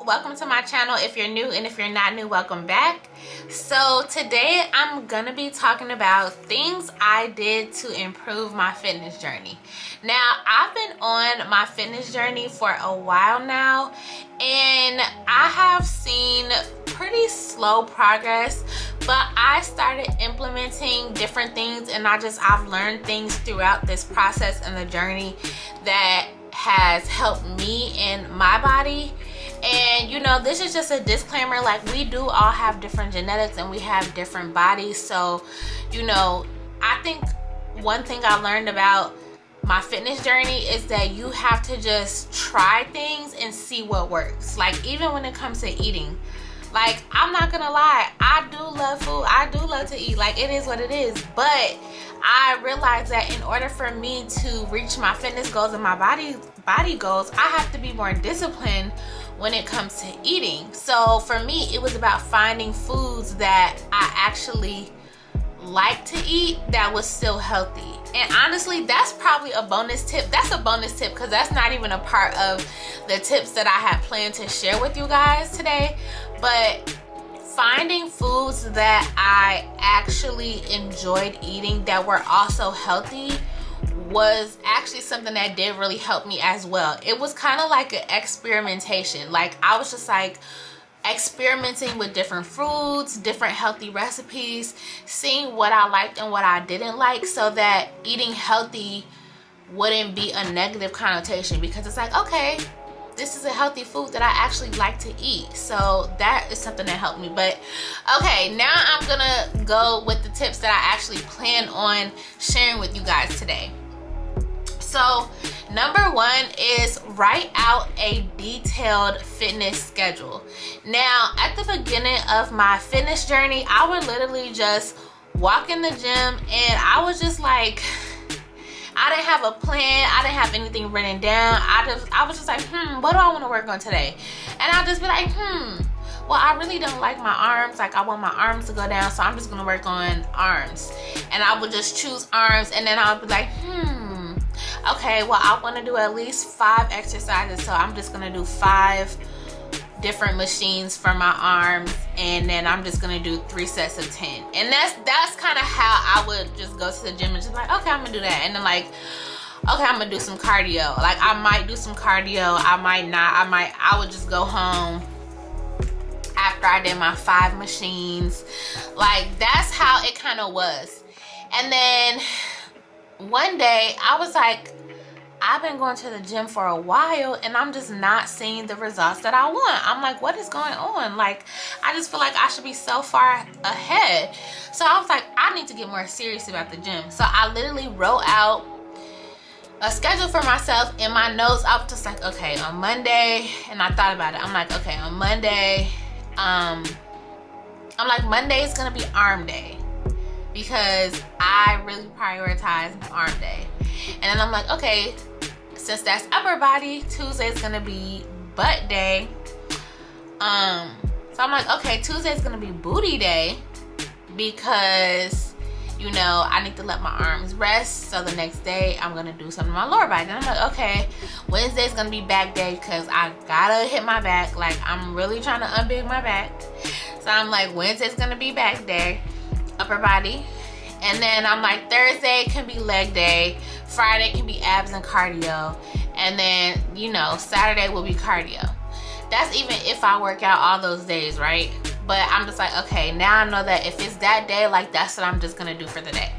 welcome to my channel. If you're new, and if you're not new, welcome back. So today I'm gonna be talking about things I did to improve my fitness journey. Now, I've been on my fitness journey for a while now, and I have seen pretty slow progress, but I started implementing different things, and I've learned things throughout this process and the journey that has helped me and my body. And you know, this is just a disclaimer, like, we do all have different genetics and we have different bodies. So you know, I think one thing I learned about my fitness journey is that you have to just try things and see what works. Like, even when it comes to eating, like, I'm not gonna lie, I do love food, I do love to eat, like, it is what it is. But I realized that in order for me to reach my fitness goals and my body goals, I have to be more disciplined when it comes to eating. So for me, it was about finding foods that I actually like to eat that was still healthy. And honestly, that's probably a bonus tip. That's a bonus tip because that's not even a part of the tips that I had planned to share with you guys today. But finding foods that I actually enjoyed eating that were also healthy was actually something that did really help me as well. It was kind of like an experimentation. Like, I was just like experimenting with different foods, different healthy recipes, seeing what I liked and what I didn't like, so that eating healthy wouldn't be a negative connotation, because it's like, okay, this is a healthy food that I actually like to eat. So that is something that helped me. But okay, now I'm gonna go with the tips that I actually plan on sharing with you guys today. So number one is write out a detailed fitness schedule. Now, at the beginning of my fitness journey, I would literally just walk in the gym and I was just like, I didn't have a plan, I didn't have anything written down. I was just like, what do I want to work on today? And I'll just be like, well, I really don't like my arms. Like, I want my arms to go down, so I'm just gonna work on arms. And I would just choose arms, and then I'll be like, okay, well, I want to do at least 5 exercises, so I'm just gonna do 5 different machines for my arms, and then I'm just gonna do 3 sets of 10. And that's kind of how I would just go to the gym and just like, okay, I'm gonna do that. And then like, okay, I'm gonna do some cardio. Like, I might do some cardio, I might not. I would just go home after I did my 5 machines. Like, that's how it kind of was. And then one day I was like, I've been going to the gym for a while and I'm just not seeing the results that I want. I'm like, what is going on? Like, I just feel like I should be so far ahead. So I was like, I need to get more serious about the gym. So I literally wrote out a schedule for myself in my notes. I was just like, okay, on Monday, and I thought about it. I'm like, okay, on Monday, Monday is gonna be arm day, because I really prioritize arm day. And then I'm like, okay, since that's upper body, Tuesday is gonna be butt day. So I'm like, okay, Tuesday is gonna be booty day, because you know, I need to let my arms rest. So the next day I'm gonna do something to my lower body. Then I'm like, okay, Wednesday is gonna be back day, because I gotta hit my back. Like, I'm really trying to unbig my back. So I'm like, Wednesday's gonna be back day, upper body. And then I'm like, Thursday can be leg day, Friday can be abs and cardio, and then, you know, Saturday will be cardio. That's even if I work out all those days, right? But I'm just like, okay, now I know that if it's that day, like, that's what I'm just gonna do for the day.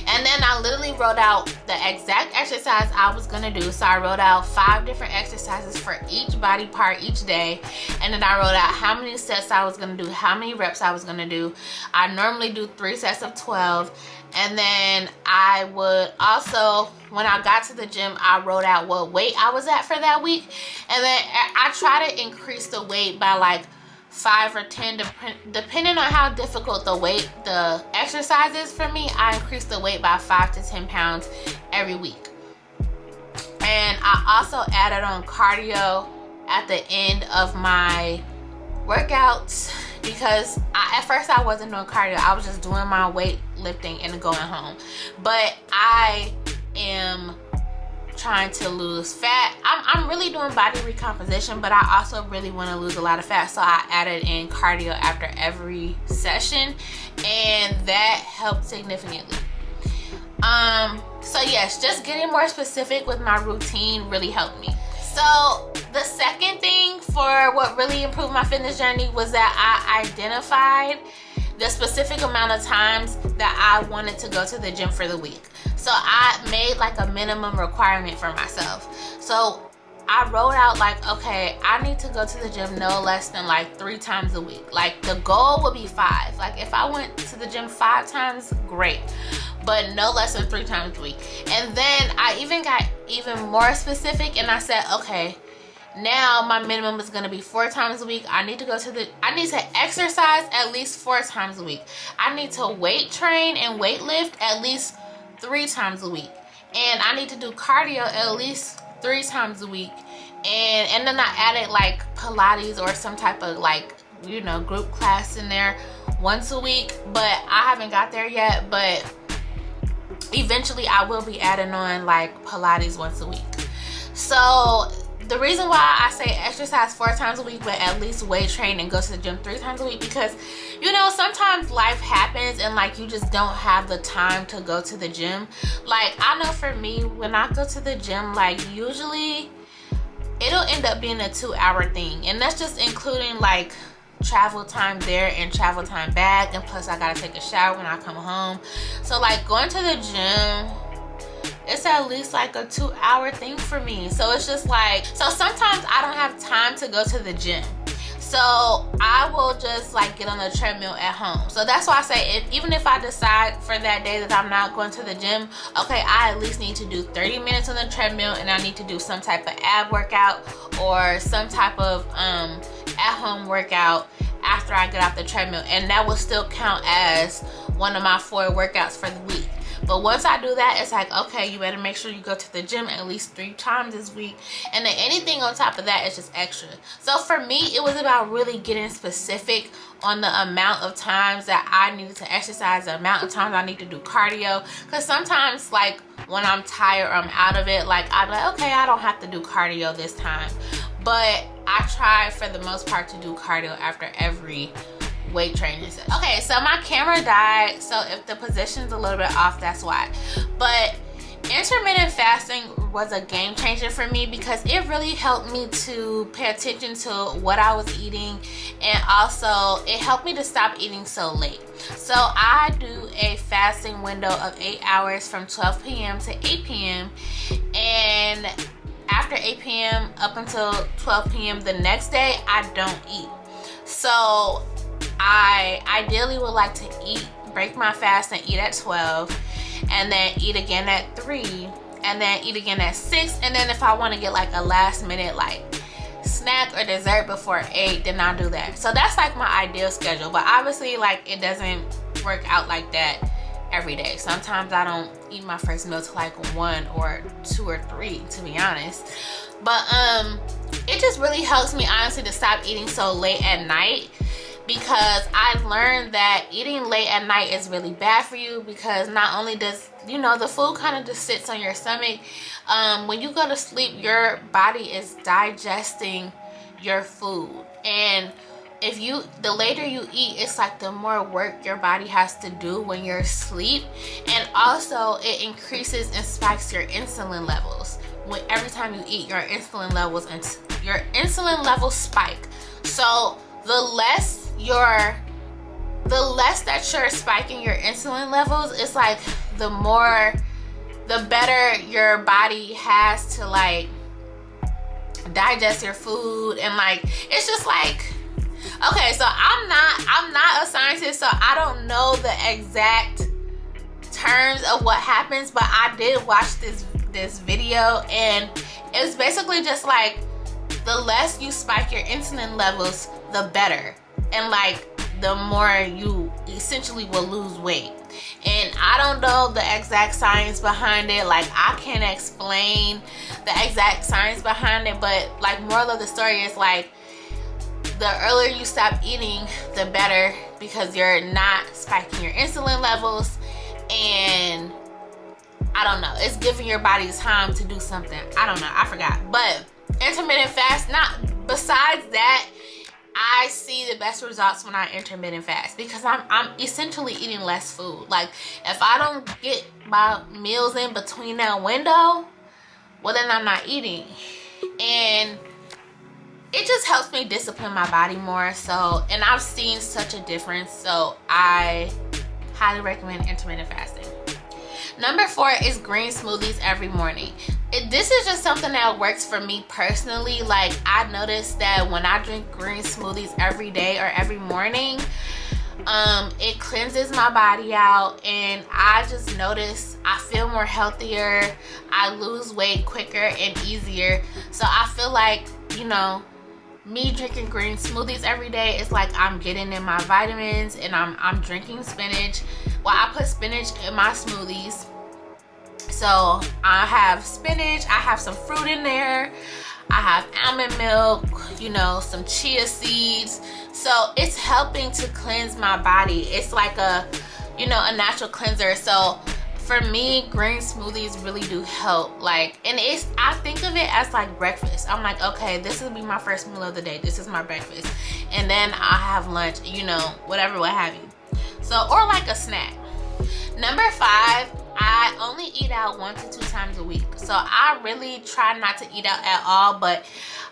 And then I literally wrote out the exact exercise I was gonna do. So I wrote out 5 different exercises for each body part each day. And then I wrote out how many sets I was gonna do, how many reps I was gonna do. I normally do 3 sets of 12. And then I would also, when I got to the gym, I wrote out what weight I was at for that week. And then I try to increase the weight by like 5 or 10, depending on how difficult the exercise is for me. I increase the weight by 5 to 10 pounds every week. And I also added on cardio at the end of my workouts, because at first I wasn't doing cardio. I was just doing my weight lifting and going home. But I am trying to lose fat. I'm really doing body recomposition, but I also really want to lose a lot of fat, so I added in cardio after every session, and that helped significantly. So yes, just getting more specific with my routine really helped me. So the second thing for what really improved my fitness journey was that I identified the specific amount of times that I wanted to go to the gym for the week. So I made like a minimum requirement for myself. So I wrote out like, okay, I need to go to the gym no less than like 3 times a week. Like the goal would be 5. Like if I went to the gym 5 times, great, but no less than 3 times a week. And then I even got even more specific, and I said, okay, now my minimum is gonna be 4 times a week. I need to exercise at least 4 times a week. I need to weight train and weight lift at least 3 times a week. And I need to do cardio at least 3 times a week. And then I added like Pilates or some type of like, you know, group class in there once a week. But I haven't got there yet. But eventually I will be adding on like Pilates once a week. So the reason why I say exercise 4 times a week, but at least weight train and go to the gym 3 times a week, because, you know, sometimes life happens and like you just don't have the time to go to the gym. Like I know for me, when I go to the gym, like usually it'll end up being a 2-hour thing, and that's just including like travel time there and travel time back, and plus I gotta take a shower when I come home. So like going to the gym, it's at least like a 2-hour thing for me. So it's just like, so sometimes I don't have time to go to the gym, so I will just like get on the treadmill at home. So that's why I say, even if I decide for that day that I'm not going to the gym, okay, I at least need to do 30 minutes on the treadmill, and I need to do some type of ab workout or some type of at-home workout after I get off the treadmill, and that will still count as one of my 4 workouts for the week. But once I do that, it's like, okay, you better make sure you go to the gym at least 3 times this week, and then anything on top of that is just extra. So for me, it was about really getting specific on the amount of times that I needed to exercise, the amount of times I need to do cardio, because sometimes like when I'm tired or I'm out of it, like I'm like, okay, I don't have to do cardio this time, but I try for the most part to do cardio after every weight training set. Okay, so my camera died, so if the position's a little bit off, that's why. But intermittent fasting was a game changer for me, because it really helped me to pay attention to what I was eating, and also it helped me to stop eating so late. So I do a fasting window of 8 hours from 12 p.m. to 8 p.m. and after 8 p.m. up until 12 p.m. the next day, I don't eat. So I ideally would like to break my fast and eat at 12, and then eat again at 3, and then eat again at 6, and then if I want to get like a last minute like snack or dessert before 8, then I'll do that. So that's like my ideal schedule, but obviously like it doesn't work out like that every day. Sometimes I don't eat my first meal till like 1 or 2 or 3, to be honest. But it just really helps me honestly to stop eating so late at night, because I've learned that eating late at night is really bad for you, because not only does, you know, the food kind of just sits on your stomach. When you go to sleep, your body is digesting your food, and the later you eat, it's like the more work your body has to do when you're asleep. And also it increases and spikes your insulin levels. When every time you eat, your insulin levels spike. So the less that you're spiking your insulin levels, it's like the better your body has to like digest your food. And like it's just like, okay, so I'm not a scientist, so I don't know the exact terms of what happens, but I did watch this video, and it's basically just like the less you spike your insulin levels, the better, and like the more you essentially will lose weight. And I don't know the exact science behind it, like I can't explain the exact science behind it, but like moral of the story is like the earlier you stop eating, the better, because you're not spiking your insulin levels. And I don't know. It's giving your body time to do something. I don't know. I forgot. But intermittent fast, besides that, I see the best results when I intermittent fast because I'm essentially eating less food. Like, if I don't get my meals in between that window, well, then I'm not eating. And it just helps me discipline my body more. So, and I've seen such a difference. So I highly recommend intermittent fasting. Number 4 is green smoothies every morning. This is just something that works for me personally. Like, I noticed that when I drink green smoothies every day or every morning, it cleanses my body out, and I just notice I feel more healthier. I lose weight quicker and easier. So I feel like, you know, me drinking green smoothies every day is like I'm getting in my vitamins, and I'm drinking spinach. Well, I put spinach in my smoothies. So I have spinach, I have some fruit in there, I have almond milk, you know, some chia seeds. So it's helping to cleanse my body. It's like a, you know, a natural cleanser. So for me, green smoothies really do help. Like, and I think of it as like breakfast. I'm like, okay, this will be my first meal of the day. This is my breakfast. And then I'll have lunch, you know, whatever, what have you. So, or like a snack. Number 5, I only eat out 1 to 2 times a week. So I really try not to eat out at all, but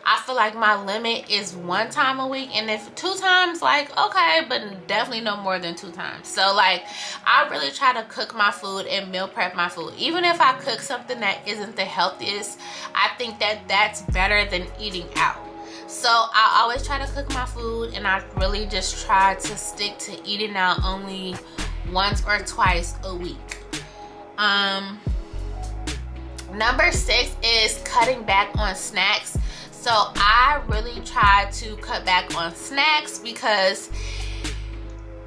I feel like my limit is 1 time a week. And if 2 times, like, okay, but definitely no more than 2 times. So like, I really try to cook my food and meal prep my food. Even if I cook something that isn't the healthiest, I think that that's better than eating out. So I always try to cook my food, and I really just try to stick to eating out only once or twice a week. Number 6 is cutting back on snacks. So I really try to cut back on snacks because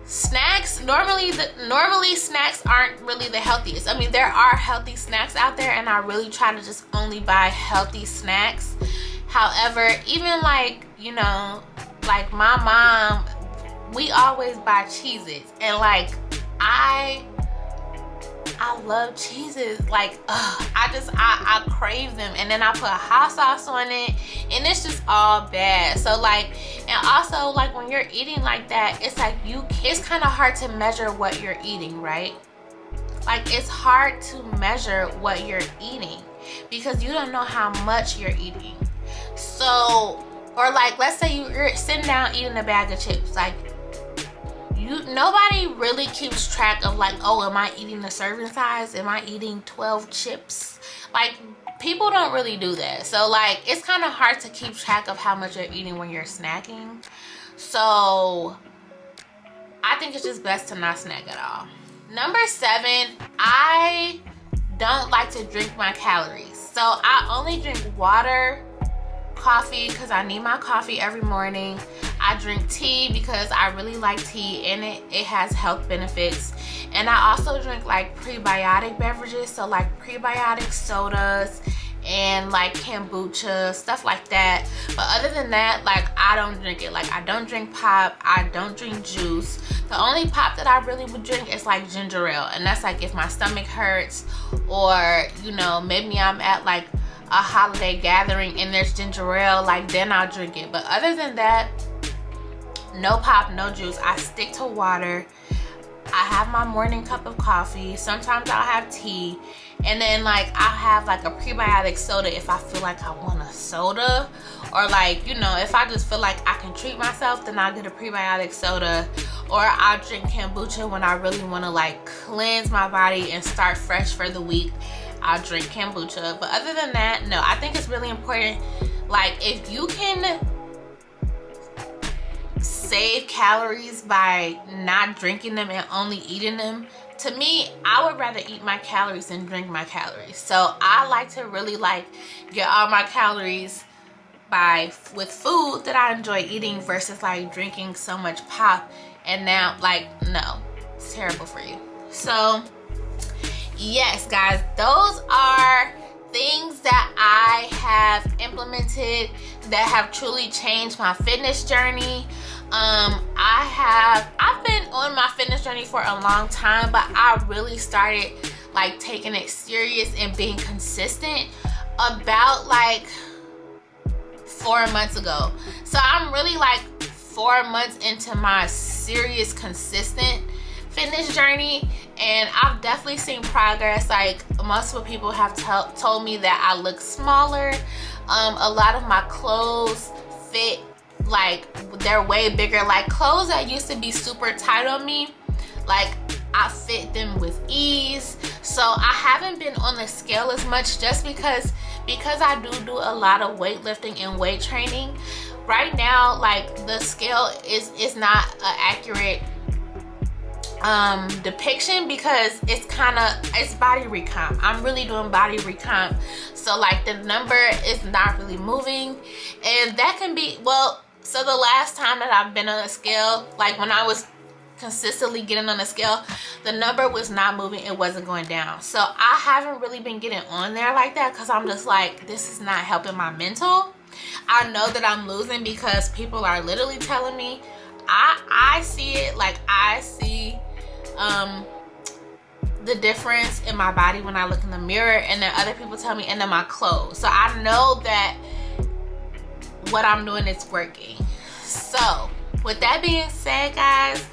snacks, normally snacks aren't really the healthiest. I mean, there are healthy snacks out there, and I really try to just only buy healthy snacks. However, even like, you know, like my mom, we always buy Cheez-Its, and like I love cheeses. Like, I crave them, and then I put hot sauce on it, and it's just all bad. So like, and also like when you're eating like that, it's like it's kind of hard to measure what you're eating, right? Like, it's hard to measure what you're eating because you don't know how much you're eating. So, or like, let's say you're sitting down eating a bag of chips. Like, nobody really keeps track of like, oh, am I eating the serving size? Am I eating 12 chips? Like, people don't really do that. So like, it's kind of hard to keep track of how much you're eating when you're snacking. So I think it's just best to not snack at all. Number 7, I don't like to drink my calories. So I only drink water, coffee, because I need my coffee every morning. I drink tea because I really like tea, and it has health benefits. And I also drink like prebiotic beverages, so like prebiotic sodas and like kombucha, stuff like that. But other than that, like, I don't drink it. Like, I don't drink pop, I don't drink juice. The only pop that I really would drink is like ginger ale, and that's like if my stomach hurts, or, you know, maybe I'm at like a holiday gathering and there's ginger ale, like then I'll drink it. But other than that, no pop, no juice. I stick to water. I have my morning cup of coffee. Sometimes I'll have tea, and then like I'll have like a prebiotic soda if I feel like I want a soda, or like, you know, if I just feel like I can treat myself, then I'll get a prebiotic soda. Or I'll drink kombucha when I really want to like cleanse my body and start fresh for the week. I'll drink kombucha. But other than that, no. I think it's really important, like, if you can save calories by not drinking them and only eating them, to me, I would rather eat my calories than drink my calories. So I like to really like get all my calories with food that I enjoy eating versus like drinking so much pop. And now, like, no, it's terrible for you. So yes, guys, those are things that I have implemented that have truly changed my fitness journey. I've been on my fitness journey for a long time, but I really started like taking it serious and being consistent about like 4 months ago. So I'm really like 4 months into my serious consistent fitness journey, and I've definitely seen progress. Like multiple people have told me that I look smaller. A lot of my clothes fit, like they're way bigger. Like clothes that used to be super tight on me, like I fit them with ease. So I haven't been on the scale as much, just because I do a lot of weightlifting and weight training. Right now, like the scale is not an accurate depiction, because it's body recomp. I'm really doing body recomp, so like the number is not really moving, and that can be, well, so the last time that I've been on a scale, like when I was consistently getting on the scale, the number was not moving, it wasn't going down. So I haven't really been getting on there like that, because I'm just like, this is not helping my mental. I know that I'm losing because people are literally telling me, I see it, like I see the difference in my body when I look in the mirror, and then other people tell me, and then my clothes. So I know that what I'm doing is working. So with that being said, guys,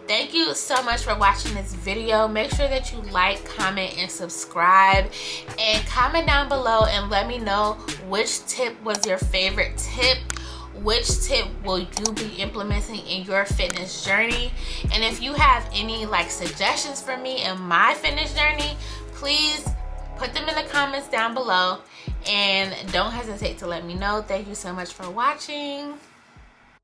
thank you so much for watching this video. Make sure that you like, comment, and subscribe, and comment down below and let me know which tip was your favorite tip. Which tip will you be implementing in your fitness journey? And if you have any like suggestions for me in my fitness journey, please put them in the comments down below, and don't hesitate to let me know. Thank you so much for watching.